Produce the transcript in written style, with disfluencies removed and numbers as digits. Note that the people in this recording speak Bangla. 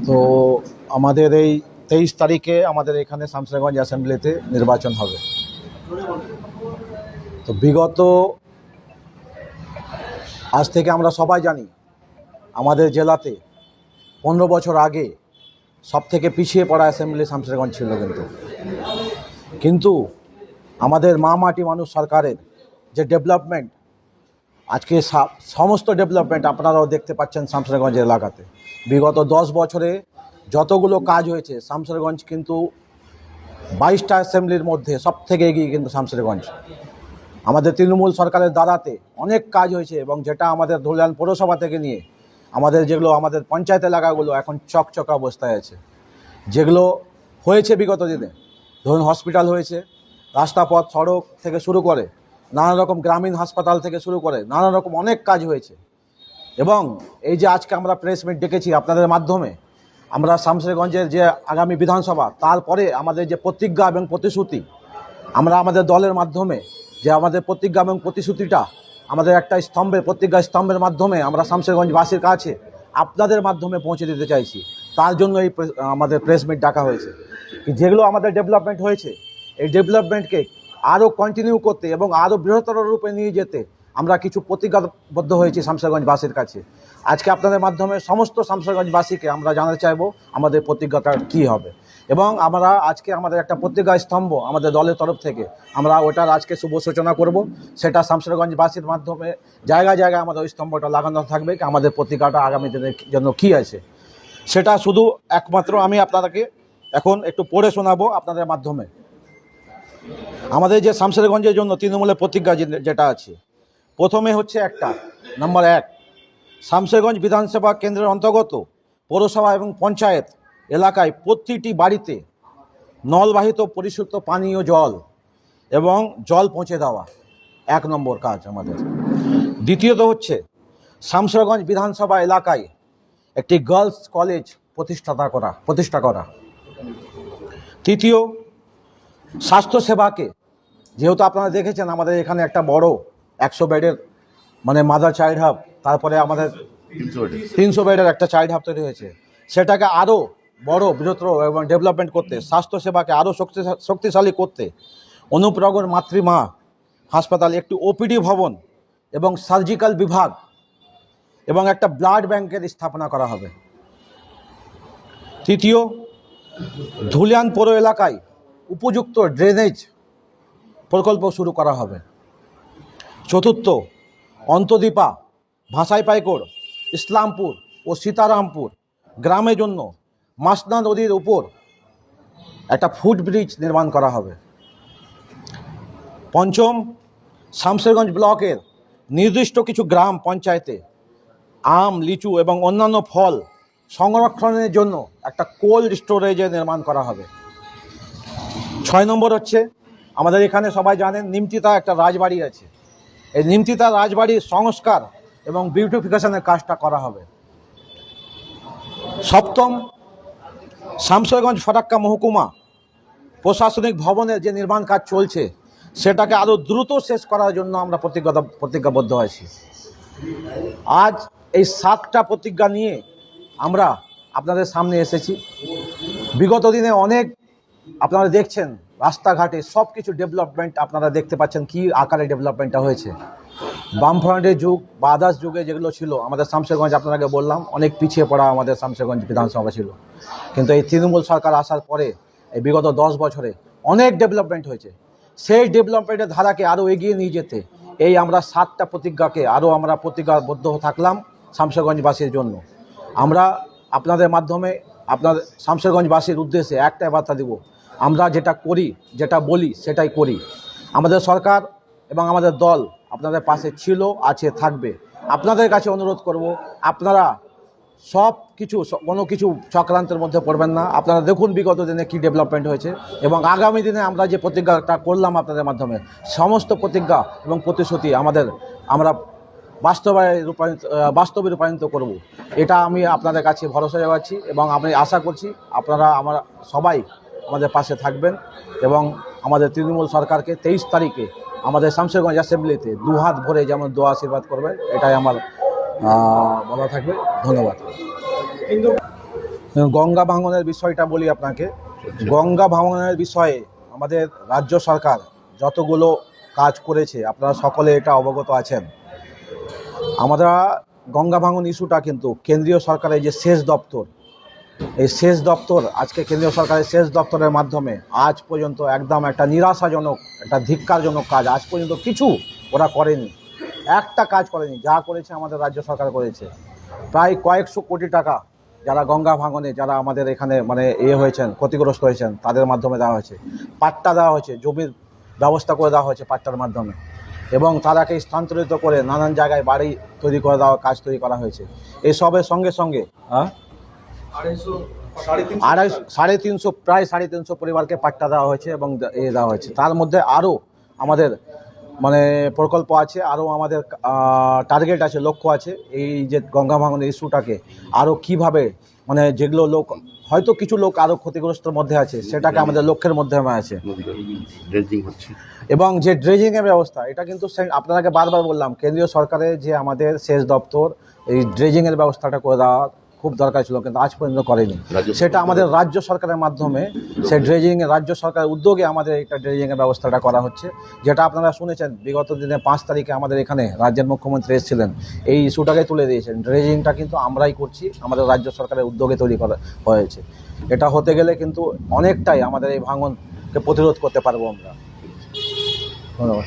তো আমাদের এই 23 তারিখে আমাদের এখানে শামশেরগঞ্জ অ্যাসেম্বলিতে নির্বাচন হবে। তো বিগত আজ থেকে আমরা সবাই জানি আমাদের জেলাতে 15 বছর আগে সব থেকে পিছিয়ে পড়া অ্যাসেম্বলি শামশেরগঞ্জ ছিল। কিন্তু আমাদের মা মাটি মানুষ সরকারের যে ডেভেলপমেন্ট, আজকে সমস্ত ডেভেলপমেন্ট আপনারাও দেখতে পাচ্ছেন শামশেরগঞ্জ এলাকাতে। বিগত 10 বছরে যতগুলো কাজ হয়েছে শামশেরগঞ্জ কিন্তু 22টা অ্যাসেম্বলির মধ্যে সব থেকে এগিয়ে কিন্তু শামশেরগঞ্জ। আমাদের তৃণমূল সরকারের দ্বারাতে অনেক কাজ হয়েছে, এবং যেটা আমাদের ধুলিয়ান পৌরসভা থেকে নিয়ে আমাদের যেগুলো আমাদের পঞ্চায়েত এলাকাগুলো এখন চকচকা অবস্থায় আছে। যেগুলো হয়েছে বিগত দিনে, ধরুন হসপিটাল হয়েছে, রাস্তাপথ সড়ক থেকে শুরু করে নানা রকম গ্রামীণ হাসপাতাল থেকে শুরু করে নানা রকম অনেক কাজ হয়েছে। এবং এই যে আজকে আমরা প্রেস মিট ডেকেছি আপনাদের মাধ্যমে, আমরা শামশেরগঞ্জের যে আগামী বিধানসভা তারপরে আমাদের যে প্রতিজ্ঞা এবং প্রতিশ্রুতি, আমরা আমাদের দলের মাধ্যমে যে আমাদের প্রতিজ্ঞা এবং প্রতিশ্রুতিটা আমাদের একটা প্রতিজ্ঞা স্তম্ভের মাধ্যমে আমরা শামশেরগঞ্জবাসীর কাছে আপনাদের মাধ্যমে পৌঁছে দিতে চাইছি। তার জন্য এই আমাদের প্রেস মিট ডাকা হয়েছে। যেগুলো আমাদের ডেভেলপমেন্ট হয়েছে, এই ডেভেলপমেন্টকে আরও কন্টিনিউ করতে এবং আরও বৃহত্তর রূপে নিয়ে যেতে আমরা কিছু প্রতিজ্ঞাবদ্ধ হয়েছি শামশেরগঞ্জবাসীর কাছে। আজকে আপনাদের মাধ্যমে সমস্ত শামশেরগঞ্জবাসীকে আমরা জানাতে চাইব আমাদের প্রতিজ্ঞাটা কী হবে। এবং আমরা আজকে আমাদের একটা প্রতিজ্ঞা স্তম্ভ আমাদের দলের তরফ থেকে আমরা ওটার আজকে শুভ সূচনা করব। সেটা শামশেরগঞ্জবাসীর মাধ্যমে জায়গায় জায়গায় আমাদের ওই স্তম্ভটা লাগানো থাকবে, আমাদের প্রতিজ্ঞাটা আগামী দিনের জন্য কী আছে সেটা শুধু একমাত্র আমি আপনাদেরকে এখন একটু পড়ে শোনাবো আপনাদের মাধ্যমে। আমাদের যে শামশেরগঞ্জের জন্য তৃণমূলের প্রতিজ্ঞা যেটা আছে, প্রথমে হচ্ছে নম্বর 1, শামশেরগঞ্জ বিধানসভা কেন্দ্রের অন্তর্গত পৌরসভা এবং পঞ্চায়েত এলাকায় প্রতিটি বাড়িতে নলবাহিত পরিশুদ্ধ পানীয় জল এবং জল পৌঁছে দেওয়া 1 নম্বর কাজ আমাদের। দ্বিতীয়ত হচ্ছে শামশেরগঞ্জ বিধানসভা এলাকায় একটি গার্লস কলেজ প্রতিষ্ঠা করা। তৃতীয়, স্বাস্থ্যসেবাকে, যেহেতু আপনারা দেখেছেন আমাদের এখানে একটা বড় 100 বেডের মানে মাদার চাইল্ড হাব, তারপরে আমাদের 300 বেডের একটা চাইল্ড হাব তৈরি হয়েছে, সেটাকে আরও বড় বৃহত্তর এবং ডেভেলপমেন্ট করতে, স্বাস্থ্যসেবাকে আরও শক্তিশালী করতে অনুপ্রগর মাতৃমা হাসপাতাল, একটি ওপিডি ভবন এবং সার্জিক্যাল বিভাগ এবং একটা ব্লাড ব্যাংকের স্থাপনা করা হবে। তৃতীয়, ধুলিয়ান পৌর এলাকায় উপযুক্ত ড্রেনেজ প্রকল্প শুরু করা হবে। চতুর্থ, অন্তদীপা, ভাসাইপাইকড়, ইসলামপুর ও সীতারামপুর গ্রামের জন্য মাসনা নদীর উপর একটা ফুটব্রিজ নির্মাণ করা হবে। পঞ্চম, শামশেরগঞ্জ ব্লকের নির্দিষ্ট কিছু গ্রাম পঞ্চায়েতে আম, লিচু এবং অন্যান্য ফল সংরক্ষণের জন্য একটা কোল্ড স্টোরেজের নির্মাণ করা হবে। 6 নম্বর হচ্ছে আমাদের এখানে সবাই জানেন নিমতিতা একটা রাজবাড়ি আছে, এই নিমতিতা রাজবাড়ির সংস্কার এবং বিউটিফিকেশনের কাজটা করা হবে। সপ্তম, শামশেরগঞ্জ ফরাক্কা মহকুমা প্রশাসনিক ভবনের যে নির্মাণ কাজ চলছে সেটাকে আরও দ্রুত শেষ করার জন্য আমরা প্রতিজ্ঞাবদ্ধ হয়েছি। আজ এই 7টা প্রতিজ্ঞা নিয়ে আমরা আপনাদের সামনে এসেছি। বিগত দিনে অনেক আপনারা দেখছেন রাস্তাঘাটে সব কিছু ডেভেলপমেন্ট আপনারা দেখতে পাচ্ছেন কী আকারে ডেভেলপমেন্টটা হয়েছে। বামফ্রন্টের যুগ বা আদার্স যুগে যেগুলো ছিল আমাদের শামশেরগঞ্জ, আপনাকে বললাম অনেক পিছিয়ে পড়া আমাদের শামশেরগঞ্জ বিধানসভা ছিল। কিন্তু এই তৃণমূল সরকার আসার পরে এই বিগত 10 বছরে অনেক ডেভেলপমেন্ট হয়েছে। সেই ডেভেলপমেন্টের ধারাকে আরও এগিয়ে নিয়ে যেতে এই আমরা 7টা প্রতিজ্ঞাকে আরও আমরা প্রতিজ্ঞাবদ্ধ থাকলাম শামশেরগঞ্জবাসীর জন্য। আমরা আপনাদের মাধ্যমে আপনার শামশেরগঞ্জবাসীর উদ্দেশ্যে একটাই বার্তা দেব, আমরা যেটা করি, যেটা বলি সেটাই করি। আমাদের সরকার এবং আমাদের দল আপনাদের পাশে ছিল, আছে, থাকবে। আপনাদের কাছে অনুরোধ করব, আপনারা কোনো কিছু চক্রান্তের মধ্যে পড়বেন না। আপনারা দেখুন বিগত দিনে কী ডেভেলপমেন্ট হয়েছে, এবং আগামী দিনে আমরা যে প্রতিজ্ঞাটা করলাম আপনাদের মাধ্যমে, সমস্ত প্রতিজ্ঞা এবং প্রতিশ্রুতি আমরা বাস্তবে রূপায়িত করব। এটা আমি আপনাদের কাছে ভরসা জানাচ্ছি এবং আমি আশা করছি আপনারা সবাই আমাদের পাশে থাকবেন এবং আমাদের তৃণমূল সরকারকে 23 তারিখে আমাদের শামশেরগঞ্জ অ্যাসেম্বলিতে 2 হাত ভরে যেমন দোয়া আশীর্বাদ করবেন, এটাই আমার বলা থাকবে। ধন্যবাদ। গঙ্গা ভাঙনের বিষয়টা বলি আপনাকে। গঙ্গা ভাঙনের বিষয়ে আমাদের রাজ্য সরকার যতগুলো কাজ করেছে আপনারা সকলে এটা অবগত আছেন। আমরা গঙ্গা ভাঙন ইস্যুটা কিন্তু কেন্দ্রীয় সরকারের যে সেচ দপ্তর, এই সেচ দপ্তর আজকে কেন্দ্রীয় সরকারের সেচ দপ্তরের মাধ্যমে আজ পর্যন্ত একদম একটা নিরাশাজনক, একটা ধিক্কারজনক কাজ। আজ পর্যন্ত কিছু ওরা করেনি, একটা কাজ করেনি। যা করেছে আমাদের রাজ্য সরকার করেছে। প্রায় কয়েকশো কোটি টাকা যারা গঙ্গা ভাঙনে যারা আমাদের এখানে মানে হয়েছেন, ক্ষতিগ্রস্ত হয়েছেন, তাদের মাধ্যমে দেওয়া হয়েছে। পাট্টা দেওয়া হয়েছে, জমির ব্যবস্থা করে দেওয়া হয়েছে পাট্টার মাধ্যমে, এবং তারাকে স্থানান্তরিত করে নানান জায়গায় বাড়ি তৈরি করে দেওয়া, কাজ তৈরি করা হয়েছে। এসবের সঙ্গে সঙ্গে সাড়ে তিনশো প্রায় 350 পরিবারকে পাট্টা দেওয়া হয়েছে এবং দেওয়া হয়েছে। তার মধ্যে আরও আমাদের মানে প্রকল্প আছে, আরও আমাদের টার্গেট আছে, লক্ষ্য আছে। এই যে গঙ্গা ভাঙনের ইস্যুটাকে আরও কীভাবে মানে যেগুলো লোক হয়তো কিছু লোক আরও ক্ষতিগ্রস্তর মধ্যে আছে, সেটাকে আমাদের লক্ষ্যের মাধ্যমে আছে। এবং যে ড্রেজিংয়ের ব্যবস্থা, এটা কিন্তু আপনাকে বারবার বললাম, কেন্দ্রীয় সরকারের যে আমাদের সেচ দপ্তর এই ড্রেজিংয়ের ব্যবস্থাটা করে দেওয়া খুব দরকার ছিল, কিন্তু আজ পর্যন্ত করেনি। সেটা আমাদের রাজ্য সরকারের মাধ্যমে সেই ড্রেজিংয়ে রাজ্য সরকারের উদ্যোগে আমাদের একটা ড্রেজিংয়ের ব্যবস্থাটা করা হচ্ছে। যেটা আপনারা শুনেছেন বিগত দিনে 5 তারিখে আমাদের এখানে রাজ্যের মুখ্যমন্ত্রী এসেছিলেন, এই ইস্যুটাকে তুলে দিয়েছেন। ড্রেজিংটা কিন্তু আমরাই করছি, আমাদের রাজ্য সরকারের উদ্যোগে তৈরি করা হয়েছে। এটা হতে গেলে কিন্তু অনেকটাই আমাদের এই ভাঙনকে প্রতিরোধ করতে পারবো আমরা। ধন্যবাদ।